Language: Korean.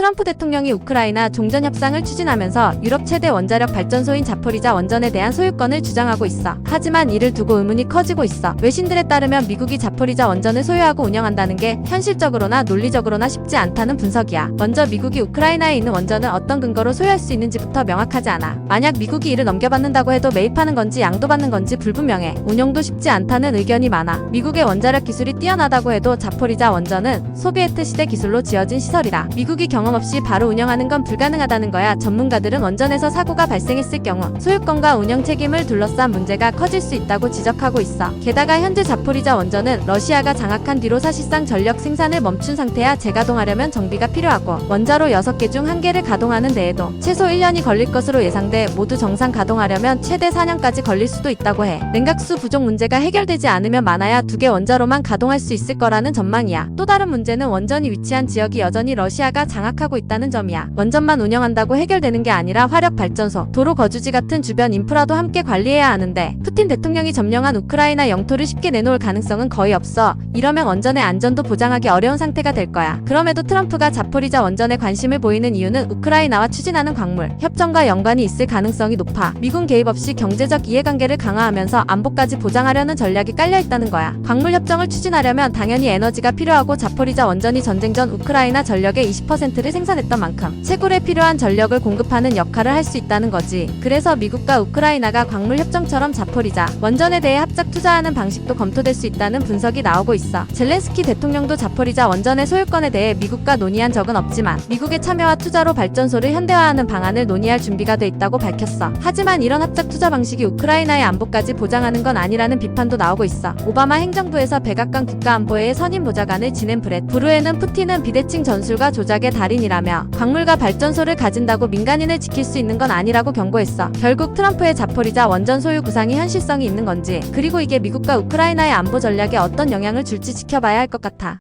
트럼프 대통령이 우크라이나 종전 협상을 추진하면서 유럽 최대 원자력 발전소인 자포리자 원전에 대한 소유권을 주장하고 있어. 하지만 이를 두고 의문이 커지고 있어. 외신들에 따르면 미국이 자포리자 원전을 소유하고 운영한다는 게 현실적으로나 논리적으로나 쉽지 않다는 분석이야. 먼저 미국이 우크라이나에 있는 원전을 어떤 근거로 소유할 수 있는지부터 명확하지 않아. 만약 미국이 이를 넘겨받는다고 해도 매입하는 건지 양도받는 건지 불분명해. 운영도 쉽지 않다는 의견이 많아. 미국의 원자력 기술이 뛰어나다고 해도 자포리자 원전은 소비에트 시대 기술로 지어진 시설이라 미국이 경험 없이 바로 운영하는 건 불가능하다는 거야. 전문가들은 원전에서 사고가 발생했을 경우 소유권과 운영 책임을 둘러싼 문제가 커질 수 있다고 지적하고 있어. 게다가 현재 자포리자 원전은 러시아가 장악한 뒤로 사실상 전력 생산을 멈춘 상태야. 재가동하려면 정비가 필요하고 원자로 6개 중 1개를 가동하는 데에도 최소 1년이 걸릴 것으로 예상돼 모두 정상 가동하려면 최대 4년까지 걸릴 수도 있다고 해. 냉각수 부족 문제가 해결되지 않으면 많아야 2개 원자로만 가동할 수 있을 거라는 전망이야. 또 다른 문제는 원전이 위치한 지역이 여전히 러시아가 장악하고 있다는 점이야. 원전만 운영한다고 해결되는 게 아니라 화력 발전소, 도로 거주지 같은 주변 인프라도 함께 관리해야 하는데 푸틴 대통령이 점령한 우크라이나 영토를 쉽게 내놓을 가능성은 거의 없어. 이러면 원전의 안전도 보장하기 어려운 상태가 될 거야. 그럼에도 트럼프가 자포리자 원전에 관심을 보이는 이유는 우크라이나와 추진하는 광물 협정과 연관이 있을 가능성이 높아. 미군 개입 없이 경제적 이해관계를 강화하면서 안보까지 보장하려는 전략이 깔려있다는 거야. 광물 협정을 추진하려면 당연히 에너지가 필요하고 자포리자 원전이 전쟁 전 우크라이나 전력의 20%를 생산했던 만큼 채굴에 필요한 전력을 공급하는 역할을 할 수 있다는 거지. 그래서 미국과 우크라이나가 광물 협정처럼 자포리자 원전에 대해 합작 투자하는 방식도 검토될 수 있다는 분석이 나오고 있어. 젤렌스키 대통령도 자포리자 원전의 소유권에 대해 미국과 논의한 적은 없지만 미국의 참여와 투자로 발전소를 현대화하는 방안을 논의할 준비가 돼 있다고 밝혔어. 하지만 이런 합작 투자 방식이 우크라이나의 안보까지 보장하는 건 아니라는 비판도 나오고 있어. 오바마 행정부에서 백악관 국가안보회의 선임 보좌관을 지낸 브렛 브루에는 푸틴은 비대칭 전술과 조작의 달인이라며 광물과 발전소를 가진다고 민간인을 지킬 수 있는 건 아니라고 경고했어. 결국 트럼프의 자포리자 원전 소유 구상이 현실성이 있는 건지, 그리고 이게 미국과 우크라이나의 안보 전략에 어떤 영향을 줄지 지켜봐야 할 것 같아.